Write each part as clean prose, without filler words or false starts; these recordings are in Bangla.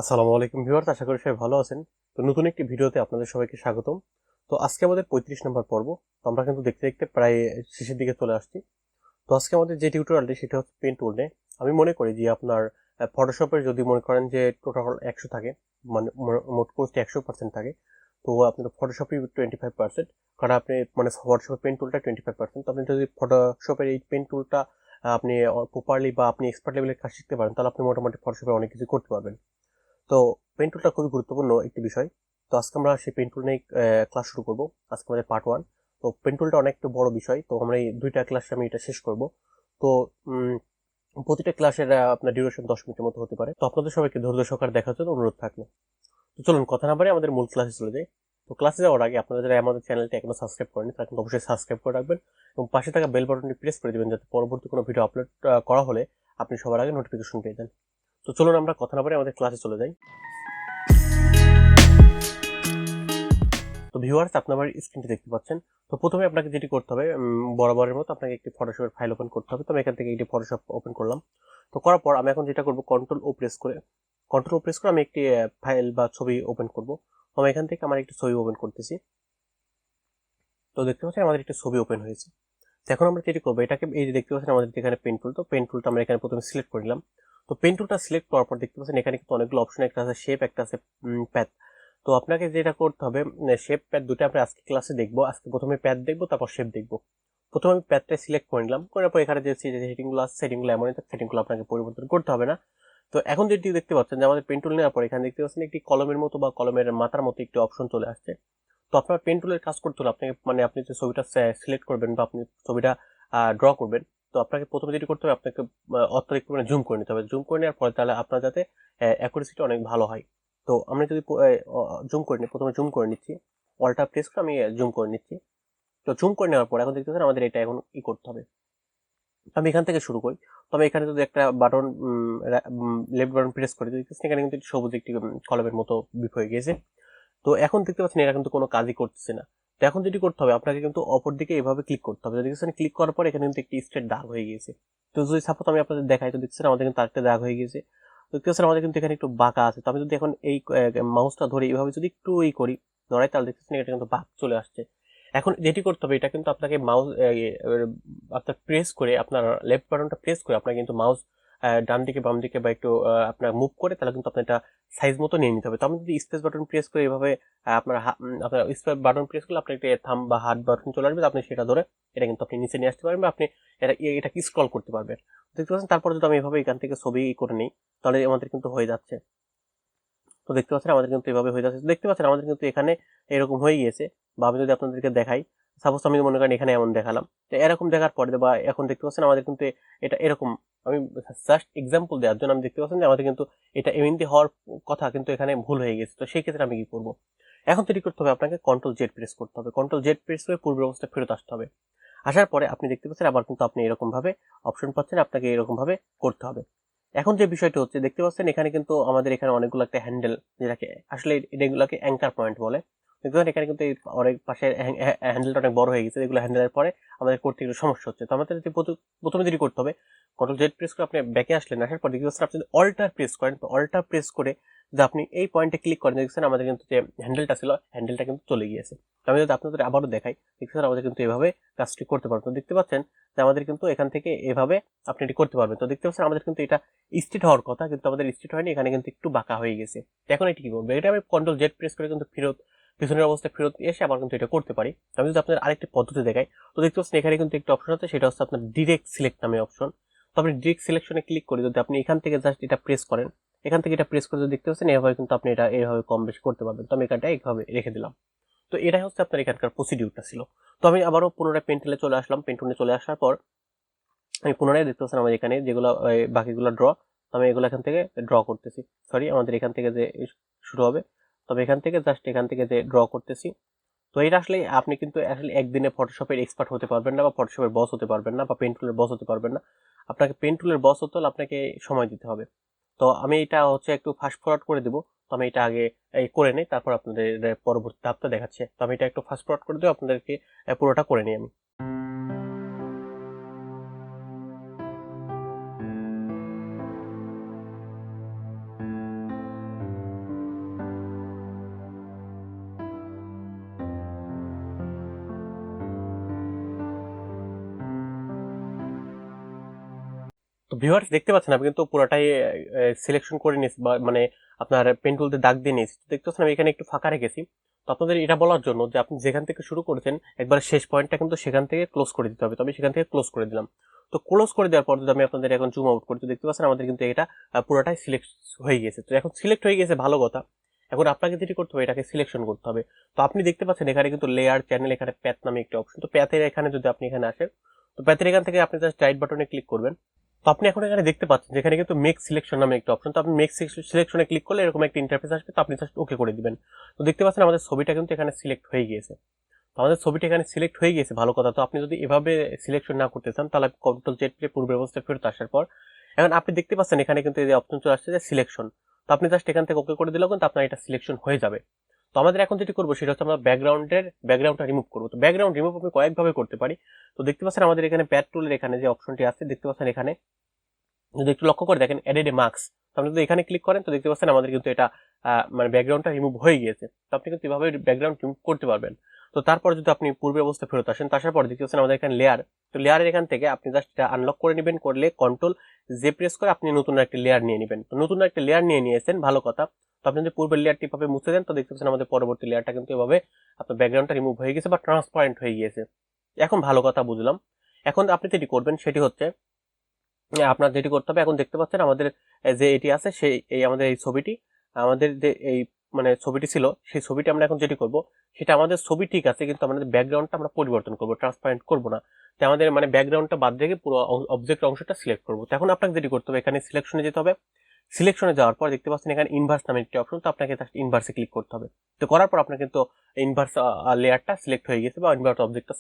আসসালামু আলাইকুম ভিউয়ার্স, আশা করি সবাই ভালো আছেন। তো নতুন একটি ভিডিওতে আপনাদের সবাইকে স্বাগতম। তো আজকে আমাদের 35 নম্বর পর্ব। তো আমরা কিন্তু দেখতে দেখতে প্রায় শেষের দিকে চলে আসছি। তো আজকে আমাদের যে টিউটোরিয়ালটি সেটা হচ্ছে পেন টুল নিয়ে। আমি মনে করি যে আপনার ফটোশপের যদি মনে করেন যে টোটাল 100 থাকে, মানে মোট কোর্সটি 100% থাকে, তো আপনার ফটোশপই 25%। কারণ আপনি মানে ফটোশপের পেন টুলটা 25%। তো আপনি যদি ফটোশপের এই পেন টুলটা আপনি প্রপারলি বা আপনি এক্সপার্ট লেভেলের কাজ শিখতে পারেন, তাহলে আপনি মোটামুটি ফটোশপে অনেক কিছু করতে পারবেন। তো পেন টুলটা খুবই গুরুত্বপূর্ণ একটি বিষয়। তো আজকে আমরা সেই পেন টুল নিয়ে ক্লাস শুরু করব। আজকে আমাদের পার্ট 1। তো পেন টুলটা অনেক একটু বড় বিষয়, তো আমরা এই দুইটা ক্লাসে আমি এটা শেষ করব। তো প্রতিটা ক্লাসের আপনার ডিউরেশন 10 মিনিটের মতো হতে পারে। তো আপনাদের সবাইকে ধৈর্য সহকারে দেখার জন্য অনুরোধ থাকলো। তো চলুন কথা না বাড়িয়ে আমাদের মূল ক্লাসে চলে যাই। তো ক্লাসে যাওয়ার আগে আপনারা যারা আমাদের চ্যানেলটি এখনো সাবস্ক্রাইব করেনি তারা কিন্তু অবশ্যই সাবস্ক্রাইব করে রাখবেন এবং পাশে থাকা বেল বাটনটি প্রেস করে দিবেন, যাতে পরবর্তী কোনো ভিডিও আপলোড করা হলে আপনি সবার আগে নোটিফিকেশন পেয়ে যান। তো চলুন আমরা কথা না বাড়িয়ে আমাদের ক্লাসে চলে যাই। তো ভিউয়ার্স, আপনি আমার স্ক্রিনটি দেখতে পাচ্ছেন। তো প্রথমে আপনাকে যেটি করতে হবে, বরাবরের মতো আপনাকে একটি ফটোশপের ফাইল ওপেন করতে হবে। তো আমি এখান থেকে একটি ফটোশপ ওপেন করলাম। তো করার পর আমি এখন যেটা করব, কন্ট্রোল ও প্রেস করে আমি একটি ফাইল বা ছবি ওপেন করব। তো আমি এখান থেকে আমার একটি ছবি ওপেন করতেছি। তো দেখতে পাচ্ছেন আমাদের একটি ছবি ওপেন হয়েছে। তো এখন আমরা যেটি করবো, এটাকে এই যে দেখতে পাচ্ছেন আমাদের এখানে পেন টুল, তো পেন টুলটা আমরা এখানে প্রথমে সিলেক্ট করে নিলাম। তো পেন টুলটা সিলেক্ট করার পর দেখতে পাচ্ছেন এখানে কিন্তু অনেকগুলো অপশন, একটা আছে শেপ, একটা আছে প্যাথ। তো আপনাকে যেটা করতে হবে, শেপ প্যাথ দুটো আমরা আজকে ক্লাসে দেখবো। আজকে প্রথমে প্যাথ দেখবো, তারপর শেপ দেখবো। প্রথমে আমি প্যাথটা সিলেক্ট করে নিলাম, করার পর এখানে যে সেটিংগুলো আছে সেটিংগুলো এমনই থাকে, সেটিংগুলো আপনাকে পরিবর্তন করতে হবে না। তো এখন যেটি দেখতে পাচ্ছেন যে আমাদের পেন টুল নেওয়ার পর এখানে দেখতে পাচ্ছেন একটি কলমের মতো বা কলমের মাথার মতো একটি অপশন চলে আসছে। তো আপনার পেন টুলের কাজ করতে হলে আপনাকে মানে আপনি যে ছবিটা সিলেক্ট করবেন বা আপনি ছবিটা ড্র করবেন, তো আপনাকে প্রথমে যেটি করতে হবে, আপনাকে অত্যধিক পরিমাণে জুম করে নিতে হবে। জুম করে নেওয়ার পরে তাহলে আপনার যাতে অ্যাকুরেসিটা অনেক ভালো হয়। তো আমরা যদি জুম করে নিই, প্রথমে জুম করে নিচ্ছি, অল্টা প্রেস করে আমি জুম করে নিচ্ছি। তো জুম করে নেওয়ার পর এখন দেখতে পাচ্ছেন আমাদের এটা এখন করতে হবে। আমি এখান থেকে শুরু করি। তবে এখানে যদি একটা বাটন লেফট বাটন প্রেস করে দিই, এখানে কিন্তু সবুজ একটি কলমের মতো বিপ হয়ে গেছে। তো এখন দেখতে পাচ্ছেন এরা কিন্তু কোনো কাজই করতেছে না। তো এখন যেটি করতে হবে, আপনাকে কিন্তু অপর দিকে এভাবে ক্লিক করতে হবে। দেখছেন ক্লিক করার পর এখানে কিন্তু একটি স্ট্রেট দাগ হয়ে গিয়েছে। তো যদি সাপোজ আমি আপনাদের দেখাই, তো দেখছেন আমাদের কিন্তু আরেকটা দাগ হয়ে গিয়েছে। তো দেখতে পাচ্ছেন আমাদের কিন্তু এখানে একটু বাঁকা আছে। তো আমি যদি এখন এই মাউসটা ধরে এইভাবে যদি একটু করি, ধরাই, তাহলে দেখতেছেন এটা কিন্তু বাঁক চলে আসছে। এখন যেটি করতে হবে, এটা কিন্তু আপনাকে মাউস আপনার প্রেস করে, আপনার লেফট বাটনটা প্রেস করে আপনার কিন্তু মাউস ডান দিকে বাম দিকে বা একটু আপনার মুভ করে, তাহলে কিন্তু আপনার এটা সাইজ মতো নিয়ে নিতে হবে। তো আমি যদি স্পেস বাটন প্রেস করে এভাবে আপনার স্পেস বাটন প্রেস করলে আপনার একটা থাম বা হাত বাটন চলে আসবে, আপনি সেটা ধরে এটা কিন্তু আপনি নিচে নিয়ে আসতে পারবেন বা আপনি এটাকে স্ক্রল করতে পারবেন। দেখতে পাচ্ছেন, তারপর যদি আমি এভাবে এখান থেকে ছবি করে নিই, তাহলে আমাদের কিন্তু হয়ে যাচ্ছে। তো দেখতে পাচ্ছেন আমাদের কিন্তু এভাবে হয়ে যাচ্ছে। দেখতে পাচ্ছেন আমাদের কিন্তু এখানে এরকম হয়ে গিয়েছে। বা আমি যদি আপনাদেরকে দেখাই, সাপোজ আমি মনে করেন এখানে এমন দেখালাম, তো এরকম দেখার পরে বা এখন দেখতে পাচ্ছেন আমাদের কিন্তু এটা এরকম, আমি জাস্ট এক্সাম্পল দেওয়ার জন্য আমি দেখতে পাচ্ছেন যে আমাদের কিন্তু এটা এমনিতে হওয়ার কথা, কিন্তু এখানে ভুল হয়ে গেছে। তো সেই ক্ষেত্রে আমি কি করবো, এখন তৈরি করতে হবে, আপনাকে কন্ট্রোল Z প্রেস করতে হবে। কন্ট্রোল Z প্রেস করে পূর্বের অবস্থা ফেরত আসতে হবে। আসার পরে আপনি দেখতে পাচ্ছেন আবার কিন্তু আপনি এরকম ভাবে অপশন পাচ্ছেন, আপনাকে এরকম ভাবে করতে হবে। এখন যে বিষয়টা হচ্ছে, দেখতে পাচ্ছেন এখানে কিন্তু আমাদের এখানে অনেকগুলো একটা হ্যান্ডেল, যেটাকে আসলে এগুলোকে অ্যাঙ্কার পয়েন্ট বলে। দেখতে পাচ্ছেন এখানে কিন্তু এই অনেক পাশে হ্যান্ডেলটা অনেক বড় হয়ে গেছে। এগুলো হ্যান্ডেলের পরে আমাদের করতে একটু সমস্যা হচ্ছে। তো আমাদের প্রথমে যেটি করতে হবে, কন্ট্রোল Z প্রেস করে আপনি ব্যাকে আসলেন, আসার পর দেখতে পাচ্ছেন আপনি যদি অল্টার প্রেস করেন, তো অল্টার প্রেস করে যে আপনি এই পয়েন্টে ক্লিক করেন, দেখছেন আমাদের কিন্তু যে হ্যান্ডেলটা ছিল, হ্যান্ডেলটা কিন্তু চলে গিয়েছে। তো আমি যদি আপনাদের আবারও দেখাই, দেখছেন আমাদের কিন্তু এভাবে কাজটি করতে পারবেন। তো দেখতে পাচ্ছেন যে আমাদের কিন্তু এখান থেকে এভাবে আপনি এটি করতে পারবেন। তো দেখতে পাচ্ছেন আমাদের কিন্তু এটা স্ট্রেট হওয়ার কথা, কিন্তু আমাদের স্ট্রেট হয়নি, এখানে কিন্তু একটু বাঁকা হয়ে গেছে। তো এখন এটি কি করবো, এটা আমি কন্ট্রোল Z প্রেস করে কিন্তু ফেরত পিছনের অবস্থায় ফেরত এসে আবার কিন্তু এটা করতে পারি। তো আমি যদি আপনাদের আরেকটি পদ্ধতি দেখাই, তো দেখতে পাচ্ছেন এখানে কিন্তু একটা অপশন আছে, সেটা হচ্ছে আপনার ডিরেক্ট সিলেক্ট নামে অপশন। তো আপনি ডিরেক্ট সিলেকশনে ক্লিক করে যদি আপনি এখান থেকে জাস্ট এটা প্রেস করেন, এখান থেকে এটা প্রেস করে যদি দেখতে পাচ্ছেন এভাবে কিন্তু আপনি এটা এভাবে কম বেশি করতে পারবেন। তো আমি এখানটা এইভাবে রেখে দিলাম। তো এটাই হচ্ছে আপনার এখানকার প্রসিডিউরটা ছিল। তো আমি আবারও পুনরায় পেন্টুলে চলে আসলাম। পেন্টুলে চলে আসার পর আমি পুনরায় দেখতে পাচ্ছেন আমার এখানে যেগুলো বাকিগুলো ড্র, আমি এগুলো এখান থেকে ড্র করতেছি। সরি, আমাদের এখান থেকে যে শুরু হবে, তবে এখান থেকে জাস্ট এখান থেকে যে ড্র করতেছি। তো এটা আসলে আপনি কিন্তু আসলে একদিনে ফটোশপের এক্সপার্ট হতে পারবেন না, বা ফটোশপের বস হতে পারবেন না, বা পেন টুলের বস হতে পারবেন না। আপনাকে পেন টুলের বস হতে হলে আপনাকে সময় দিতে হবে। তো আমি এটা হচ্ছে একটু ফাস্ট ফরওয়ার্ড করে দিব। তো আমি এটা আগে করে নিই, তারপর আপনাদের পরবর্তী ধাপটা দেখাচ্ছে। তো আমি এটা একটু ফাস্ট ফরওয়ার্ড করে দেবো, আপনাদেরকে পুরোটা করে নিই আমি। ভিউয়ার্স দেখতে পাচ্ছেন আমি কিন্তু পুরোটাই সিলেকশন করে নিয়েছি, বা মানে আপনার পেন টুল দিয়ে দাগ দিয়ে নিয়েছি। দেখতে পাচ্ছেন আমি এখানে একটু ফাঁকা রেখেছি। তো আপনাদের এটা বলার জন্য যে আপনি যেখান থেকে শুরু করেছেন একবার শেষ পয়েন্টটা কিন্তু সেখান থেকে ক্লোজ করে দিতে হবে। তো আমি সেখান থেকে ক্লোজ করে দিলাম। তো ক্লোজ করে দেওয়ার পর যদি আমি আপনাদের এখন জুম আউট করি, তো দেখতে পাচ্ছেন আমাদের কিন্তু এটা পুরোটাই সিলেক্ট হয়ে গেছে। তো এখন সিলেক্ট হয়ে গেছে, ভালো কথা। এখন আপনাকে যেটি করতে হবে, এটাকে সিলেকশন করতে হবে। তো আপনি দেখতে পাচ্ছেন এখানে কিন্তু লেয়ার, চ্যানেল, এখানে প্যাথ নামে একটি অপশন। তো প্যাথের এখানে যদি আপনি এখানে আসেন, তো প্যাথের এখান থেকে আপনি জাস্ট রাইট বাটনে ক্লিক করবেন। তো আপনি এখন এখানে দেখতে পাচ্ছেন যেখানে কিন্তু মেক সিলেকশন নামে একটা অপশন। তো আপনি মেক সিলেকশনে ক্লিক করলে এরকম একটা ইন্টারফেস আসবে। তো আপনি জাস্ট ওকে করে দিবেন। তো দেখতে পাচ্ছেন আমাদের ছবিটা কিন্তু এখানে সিলেক্ট হয়ে গিয়েছে। তো আমাদের ছবিটা এখানে সিলেক্ট হয়ে গিয়েছে, ভালো কথা। তো আপনি যদি এভাবে সিলেকশন না করতে চান, তাহলে কন্ট্রোল জেড প্লে পূর্বের অবস্থায় ফেরত আসার পর এখন আপনি দেখতে পাচ্ছেন এখানে কিন্তু এই যে অপশন চলে আসছে যে সিলেকশন। তো আপনি জাস্ট এখান থেকে ওকে করে দিলেও কিন্তু আপনার এটা সিলেকশন হয়ে যাবে। তো আমাদের এখন যেটি করবো সেটা হচ্ছে আমরা ব্যাকগ্রাউন্ডটা রিমুভ করবো। তো ব্যাকগ্রাউন্ড রিমুভ আমি কয়েকভাবে করতে পারি। তো দেখতে পাচ্ছেন আমাদের এখানে প্যাড টুলের এখানে যে অপশনটি আছে, দেখতে পাচ্ছেন এখানে যদি একটু লক্ষ্য করে দেখেন এডেড এ মার্কস। তো আপনি যদি এখানে ক্লিক করেন, তো দেখতে পাচ্ছেন আমাদের কিন্তু এটা মানে ব্যাকগ্রাউন্ডটা রিমুভ হয়ে গিয়েছে। তো আপনি কিন্তু এভাবে ব্যাকগ্রাউন্ড রিমুভ করতে পারবেন। তো তারপর যদি আপনি পূর্বের অবস্থায় ফেরত আসেন, তো আসার পর দেখতে পাচ্ছেন আমাদের এখানে লেয়ার। তো লেয়ারের এখান থেকে আপনি জাস্ট এটা আনলক করে নেবেন, করলে কন্ট্রোল জে প্রেস করে আপনি নতুন একটা লেয়ার নিয়ে নেবেন। তো নতুন একটা লেয়ার নিয়ে নিয়েছেন, ভালো কথা। তো আপনি যদি পূর্বের লেয়ারটি এভাবে মুছে দেন, তো দেখতে পাচ্ছেন আমাদের পরবর্তী লেয়ারটা কিন্তু এভাবে আপনার ব্যাকগ্রাউন্ডটা রিমুভ হয়ে গেছে বা ট্রান্সপারেন্ট হয়ে গিয়েছে। এখন ভালো কথা বুঝলাম। এখন আপনি যেটি করবেন সেটি হচ্ছে আপনার যেটি করতে হবে, এখন দেখতে পাচ্ছেন আমাদের যে এটি আছে সেই এই আমাদের এই ছবিটি, আমাদের যে এই মানে ছবিটি ছিল, সেই ছবিটি আমরা এখন যেটি করব সেটা আমাদের ছবি ঠিক আছে, কিন্তু আমাদের ব্যাকগ্রাউন্ডটা আমরা পরিবর্তন করব, ট্রান্সপারেন্ট করব না। তো আমাদের মানে ব্যাকগ্রাউন্ডটা বাদ রেখে পুরো অবজেক্ট অংশটা সিলেক্ট করব। তো এখন আপনাকে যেটি করতে হবে, এখানে সিলেকশনে যেতে হবে। সিলেকশনে যাওয়ার পর দেখতে পাচ্ছেন এখানে ইনভার্স নামে একটি অপশন। তো আপনাকে জাস্ট ইনভার্সে ক্লিক করতে হবে। তো করার পর আপনার কিন্তু ইনভার্স লেয়ারটা সিলেক্ট হয়ে গেছে বা ইনভার্স অবজেক্টটা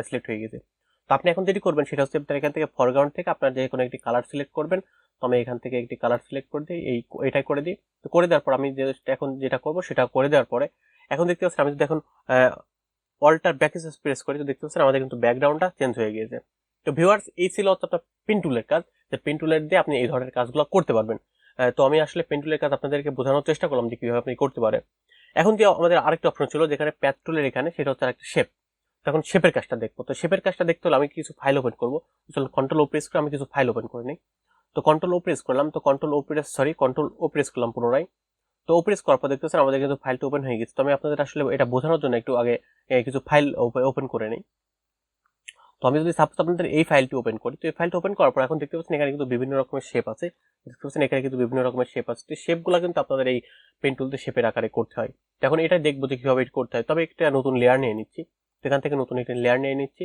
সিলেক্ট হয়ে গেছে। তো আপনি এখন যেটি করবেন সেটা হচ্ছে আপনার এখান থেকে ফরগ্রাউন্ড থেকে আপনার যে কোনো একটি কালার সিলেক্ট করবেন। তো আমি এখান থেকে একটি কালার সিলেক্ট করে দিই, এটাই করে দিই। তো করে দেওয়ার পর আমি এখন যেটা করবো সেটা করে দেওয়ার পরে এখন দেখতে পাচ্ছেন আমি যদি এখন অল্টার ব্যাকস্পেস প্রেস করি, তো দেখতে পাচ্ছেন আমাদের কিন্তু ব্যাকগ্রাউন্ডটা চেঞ্জ হয়ে গিয়েছে। তো ভিউয়ার্স, এই ছিল হচ্ছে আপনার পেন টুলের কাজ, যে পেন টুলের দিয়ে আপনি এই ধরনের কাজগুলো করতে পারবেন। তো আমি আসলে পেন টুলের কাজ আপনাদেরকে বোঝানোর চেষ্টা করলাম যে কিভাবে আপনি করতে পারেন। এখন যে আমাদের আরেকটা অপশন ছিল যেখানে প্যাথ টুলের এখানে, সেটা হচ্ছে আরেকটা শেপ। তখন শেপের কাজটা দেখবো। তো শেপের কাজটা দেখতে হলে আমি কিছু ফাইল ওপেন করবো। চলো কন্ট্রোল ও প্রেস করে আমি কিছু ফাইল ওপেন করে নিই। তো কন্ট্রোল ও প্রেস করলাম, তো কন্ট্রোল ও প্রেস করলাম পুনরায়। তো ও প্রেস করার পর দেখতেছেন আমাদের কিন্তু ফাইলটা ওপেন হয়ে গেছে। তো আমি আপনাদের আসলে এটা বোঝানোর জন্য একটু আগে কিছু ফাইল ওপেন করে নিই। তো আমি যদি সাপোজ আপনাদের এই ফাইলটি ওপেন করি, তো এই ফাইলটা ওপেন করার পর এখন দেখতে পাচ্ছেন এখানে কিন্তু বিভিন্ন রকমের শেপ আছে। দেখতে পাচ্ছেন এখানে কিন্তু বিভিন্ন রকমের শেপ আছে। তো শেপগুলো কিন্তু আপনাদের এই পেন টুলতে শেপের আকারে করতে হয়। তো এখন এটা দেখবো যে কিভাবে এটা করতে হয়। তবে একটা নতুন লেয়ার নিয়ে নিচ্ছি। এখান থেকে নতুন একটি লেয়ার নিয়ে নিচ্ছি।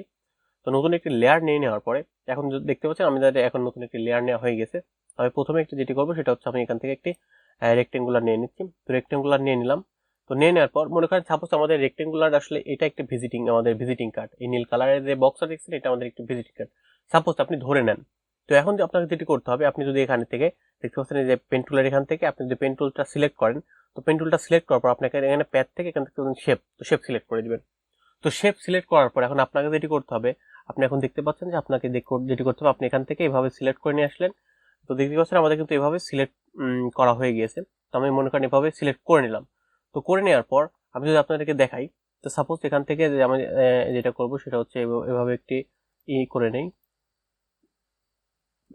তো নতুন একটি লেয়ার নিয়ে নেওয়ার পরে এখন দেখতে পাচ্ছেন আমাদের এখন নতুন একটি লেয়ার নেওয়া হয়ে গেছে। আমি প্রথমে একটি যেটি করবো সেটা হচ্ছে আমি এখান থেকে একটি রেক্টেঙ্গুলার নিয়ে নিচ্ছি। তো রেক্টেঙ্গুলার নিয়ে নিলাম। তো নিয়ে নেওয়ার পর মনে করেন সাপোজ আমাদের রেক্টেঙ্গুলার আসলে এটা একটা আমাদের ভিজিটিং কার্ড, এই নীল কালারের যে বক্সটা দেখছেন এটা আমাদের একটি ভিজিটিং কার্ড, সাপোজ আপনি ধরে নেন। তো এখন যে আপনাকে যেটি করতে হবে, আপনি যদি এখান থেকে দেখতে পাচ্ছেন যে পেন টুলের এখান থেকে আপনি যদি পেন টুলটা সিলেক্ট করেন, তো পেন টুলটা সিলেক্ট করার পর আপনাকে এখানে প্যাড থেকে এখান থেকে শেপ, তো শেপ সিলেক্ট করে দিবেন। তো শেপ সিলেক্ট করার পর এখন আপনাকে যেটি করতে হবে, আপনি এখন দেখতে পাচ্ছেন যে আপনাকে যেটি করতে হবে, আপনি এখান থেকে এভাবে সিলেক্ট করে নিয়ে আসলেন। তো দেখতে পাচ্ছেন আমাদের কিন্তু এভাবে সিলেক্ট করা হয়ে গিয়েছে। তো আমি মনে করেন এভাবে সিলেক্ট করে নিলাম। তো করে নেওয়ার পর আমি যদি আপনাদেরকে দেখাই, তো সাপোজ এখান থেকে যে আমি যেটা করব সেটা হচ্ছে এভাবে একটি করে নেই,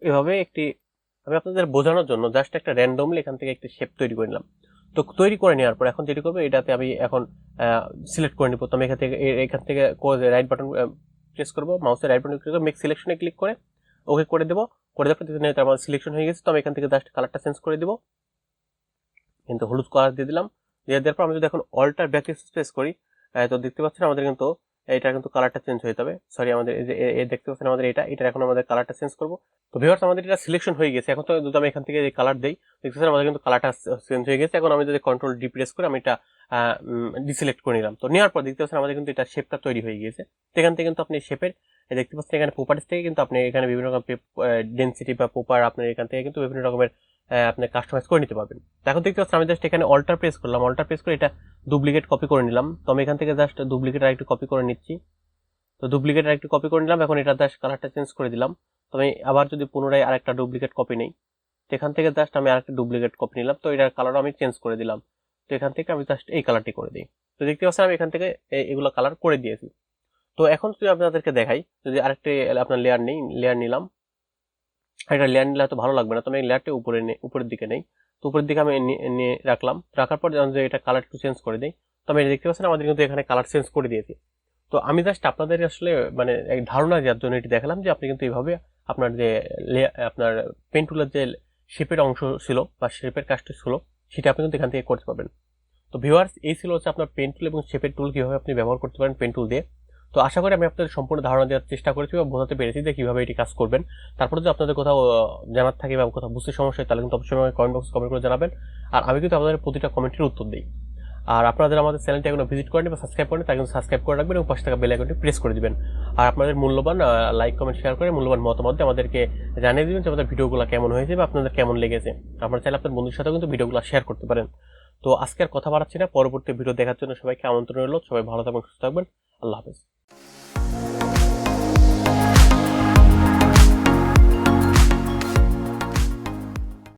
এভাবে একটি আমি আপনাদের বোঝানোর জন্য জাস্ট একটা র্যান্ডমলি এখান থেকে একটি শেপ তৈরি করে নিলাম। তো তৈরি করে নেওয়ার পর এখন যেটি করবো, এটাতে আমি এখন সিলেক্ট করে নিব। তো আমি এখান থেকে রাইট বাটন প্রেস করবো, মাউসের রাইট বাটন ক্লিক করে মেক সিলেকশনে ক্লিক করে ওকে করে দেবো। করে দেওয়ার পর আমার সিলেকশন হয়ে গেছে। তো আমি এখান থেকে জাস্ট কালারটা চেঞ্জ করে দিব, কিন্তু হলুদ কালার দিয়ে দিলাম। দিয়ে দেওয়ার পর আমি যদি এখন অল্টার ব্যাক প্রেস করি, তো দেখতে পাচ্ছেন আমাদের কিন্তু এটা কিন্তু কালারটা চেঞ্জ হয়ে যাবে। সরি, আমাদের এই যে দেখতে পাচ্ছেন আমাদের এটা এখন আমাদের কালারটা চেঞ্জ করবো। তো ভিউয়ার্স, আমাদের এটা সিলেকশন হয়ে গেছে। এখন তো যদি আমি এখান থেকে কালার দেই, দেখতে পাচ্ছেন আমাদের কিন্তু কালারটা চেঞ্জ হয়ে গেছে। এখন আমি যদি কন্ট্রোল ডি প্রেস করে আমি এটা ডিসিলেক্ট করে নিলাম। তো নেওয়ার পর দেখতে পাচ্ছেন আমাদের কিন্তু এটা শেপটা তৈরি হয়ে গেছে। তো এখান থেকে কিন্তু আপনি শেপের দেখতে পাচ্ছেন এখানে প্রপার্টিস থেকে কিন্তু আপনি এখানে বিভিন্ন রকম ডেন্সিটি বা প্রপার আপনার এখান থেকে কিন্তু বিভিন্ন রকমের আপনি কাস্টমাইজ করে নিতে পারবেন। এখন দেখতে পাচ্ছেন আমি জাস্ট এখানে অল্টার প্রেস করলাম, অল্টার প্রেস করে এটা ডুপ্লিকেট কপি করে নিলাম। তো আমি এখান থেকে জাস্ট ডুপ্লিকেট আরেকটু কপি করে নিচ্ছি। তো ডুপ্লিকেট আরেকটু কপি করে নিলাম। এখন এটা জাস্ট কালারটা চেঞ্জ করে দিলাম। তো আমি আবার যদি পুনরায় আরেকটা ডুপ্লিকেট কপি নেই, তো এখান থেকে জাস্ট আমি আরেকটা ডুপ্লিকেট কপি নিলাম। তো এটার কালার আমি চেঞ্জ করে দিলাম। তো এখান থেকে আমি জাস্ট এই কালারটি করে দিই। তো দেখতে পাচ্ছেন আমি এখান থেকে এগুলো কালার করে দিয়েছি। তো এখন যদি আপনাদেরকে দেখাই, যদি আরেকটি আপনার লেয়ার নিই, লেয়ার নিলাম। একটা লেয়ার নিলে হয়তো ভালো লাগবে না, তো আমি লেয়ারটা উপরের দিকে নেই। তো উপরের দিকে আমি নিয়ে রাখলাম, রাখার পর যখন যে এটা কালার একটু চেঞ্জ করে দিই, তো আমি দেখতে পাচ্ছেন আমাদের কিন্তু এখানে কালার চেঞ্জ করে দিয়েছি। তো আমি জাস্ট আপনাদের আসলে মানে এক ধারণা দেওয়ার জন্য এটি দেখালাম যে আপনি কিন্তু এইভাবে আপনার যে আপনার পেন টুলের যে শেপের অংশ ছিল বা শেপের কাজটা ছিল সেটা আপনি কিন্তু এখান থেকে করতে পারবেন। তো ভিউয়ার্স, এই ছিল হচ্ছে আপনার পেন টুল এবং শেপের টুল কিভাবে আপনি ব্যবহার করতে পারেন পেন টুল দিয়ে। তো আশা করি আমি আপনাদের সম্পূর্ণ ধারণা দেওয়ার চেষ্টা করেছি বা বোঝাতে পেরেছি যে কিভাবে এটি কাজ করবেন। তারপরে যদি আপনাদের কোথাও জানার থাকে বা কোথাও বুঝতে সমস্যা হয় তাহলে কিন্তু অবশ্যই আমাকে কমেন্ট বক্সে কমেন্ট করে জানাবেন। আর আমি কিন্তু আপনাদের প্রতিটা কমেন্টের উত্তর দিই। আর আপনাদের আমাদের চ্যানেলটি এখনো ভিজিট করেন বা সাবস্ক্রাইব করেন, তাই কিন্তু সাবস্ক্রাইব করে রাখবেন এবং পাশে থাকা বেল আইকনটি প্রেস করে দিবেন। আর আপনাদের মূল্যবান লাইক কমেন্ট শেয়ার করে মূল্যবান মতামত দিয়ে আমাদেরকে জানিয়ে দিবেন যে আমাদের ভিডিওগুলো কেমন হয়েছে বা আপনাদের কেমন লেগেছে। আপনারা চাইলে আপনার বন্ধুর সাথেও কিন্তু ভিডিওগুলো শেয়ার করতে পারেন। তো আজকে আর কথা বাড়াচ্ছি না, পরবর্তী ভিডিও দেখার জন্য সবাইকে আমন্ত্রণ রইল। সবাই ভালো থাকবেন, সুস্থ থাকবেন। আল্লাহ হাফেজ।